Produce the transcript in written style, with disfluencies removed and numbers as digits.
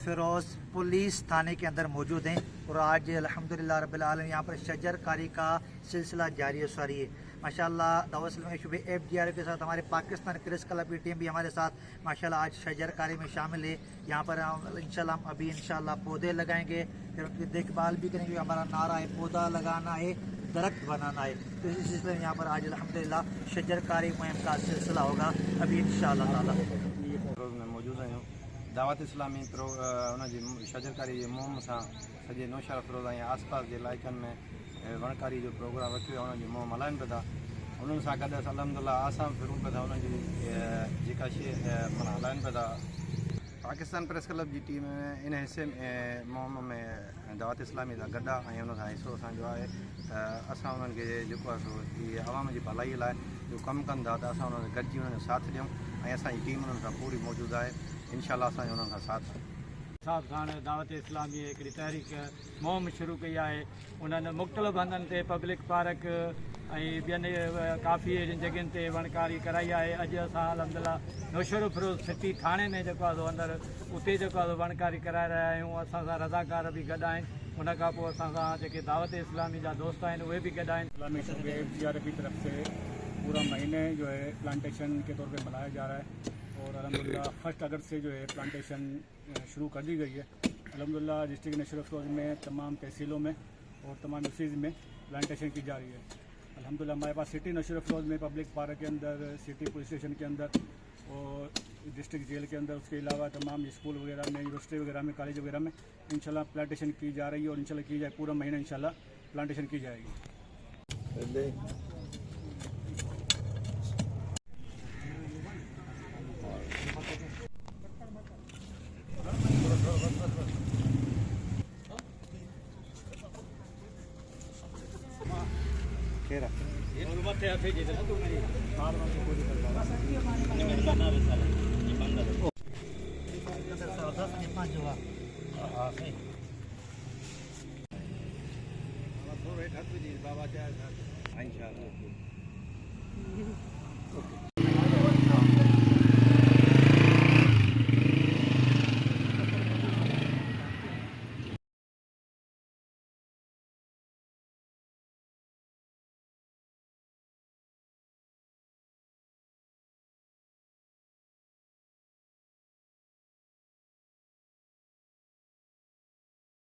Firoz police थाने के अंदर मौजूद हैं और आज अल्हम्दुलिल्लाह रब्बिल आलमीन यहाँ पर शजरकारी का सिलसिला जारी है सारी है माशाल्लाह। दावत इस्लामी शुबे FDR के साथ हमारे पाकिस्तान क्रिस क्लब की टीम भी हमारे साथ माशाल्लाह आज शजरकारी में शामिल है। यहाँ पर इंशाल्लाह हम अभी इंशाल्लाह पौधे लगाएंगे, फिर उनकी देखभाल भी करेंगे। हमारा नारा है पौधा लगाना है दरख्त बनाना है, तो इसी सिलसिले में यहाँ पर आज अल्हम्दुलिल्लाह शजरकारी मुहिम का सिलसिला होगा अभी इंशाल्लाह ताला। मौजूद आहियूं दावत इस्लामी शजरकारी जे मुहिम सां सॼे नौशहर फिरोज़ ऐं आस पास जे इलाइक़नि में वणकारी जो प्रोग्राम रखियो आहे, उनजी मुहिम हलाइनि पिया था। उन्हनि सां गॾु असां अल्हम्दुलिल्लाह आसाम फिरूं पिया था, उन्हनि जी जेका शइ माना हलाइनि पिया था। पाकिस्तान प्रेस क्लब जी टीम इन हिसे मुहिम में दावत इस्लामी सां गॾु आहे ऐं उन सां हिसो असांजो आहे त असां उन्हनि खे जेको आहे सो इहे आवाम जी भलाई लाइ जो कमु कनि था त असां उन्हनि खे गॾिजी उन्हनि जो साथ ॾियूं ऐं असांजी टीम उन्हनि सां पूरी मौजूदु आहे। इंशाल्लाह असांजो उन्हनि सां साथ साथ साण दावत इस्लामी हिकिड़ी तहरीक मुहिम शुरू कई आहे। उन्हनि मुख़्तलिफ़ हंधनि ते पब्लिक पार्क ऐं ॿियनि काफ़ी जॻहियुनि ते वणकारी कराई आहे। अॼु असां अल्हम्दुलिल्लाह नौशहर फिरोज़ सिटी थाणे में जेको आहे अंदरि उते जेको आहे वणकारी कराए रहिया आहियूं। असां सां रज़ाकार बि गॾु आहिनि, उन खां पोइ असां सां जेके दावत इस्लामी जा दोस्त आहिनि उहे बि गॾु आहिनि। इस्लामी शुबे FDR की तरफ से पूरा महीने जो है प्लांटेशन के तौर पे मनाया जा रहा है और अल्हम्दुलिल्लाह 1 अगस्त से जो है प्लांटेशन शुरू कर दी गई है। अल्हम्दुलिल्लाह डिस्ट्रिक्ट नौशहर फिरोज़ में तमाम तहसीलों में और तमाम यूसीज़ में प्लांटेशन की जा रही है। अल्हम्दुलिल्लाह हमारे पास सिटी नौशहर फिरोज़ में पब्लिक पार्क के अंदर, सिटी पुलिस स्टेशन के अंदर और डिस्ट्रिक्ट जेल के अंदर, उसके अलावा तमाम स्कूल वगैरह में, यूनिवर्सिटी वगैरह में, कॉलेज वगैरह में इंशाल्लाह प्लांटेशन की जा रही है और इंशाल्लाह की जाए पूरा महीना इंशाल्लाह प्लांटेशन की जाएगी। इंशाल्लाह।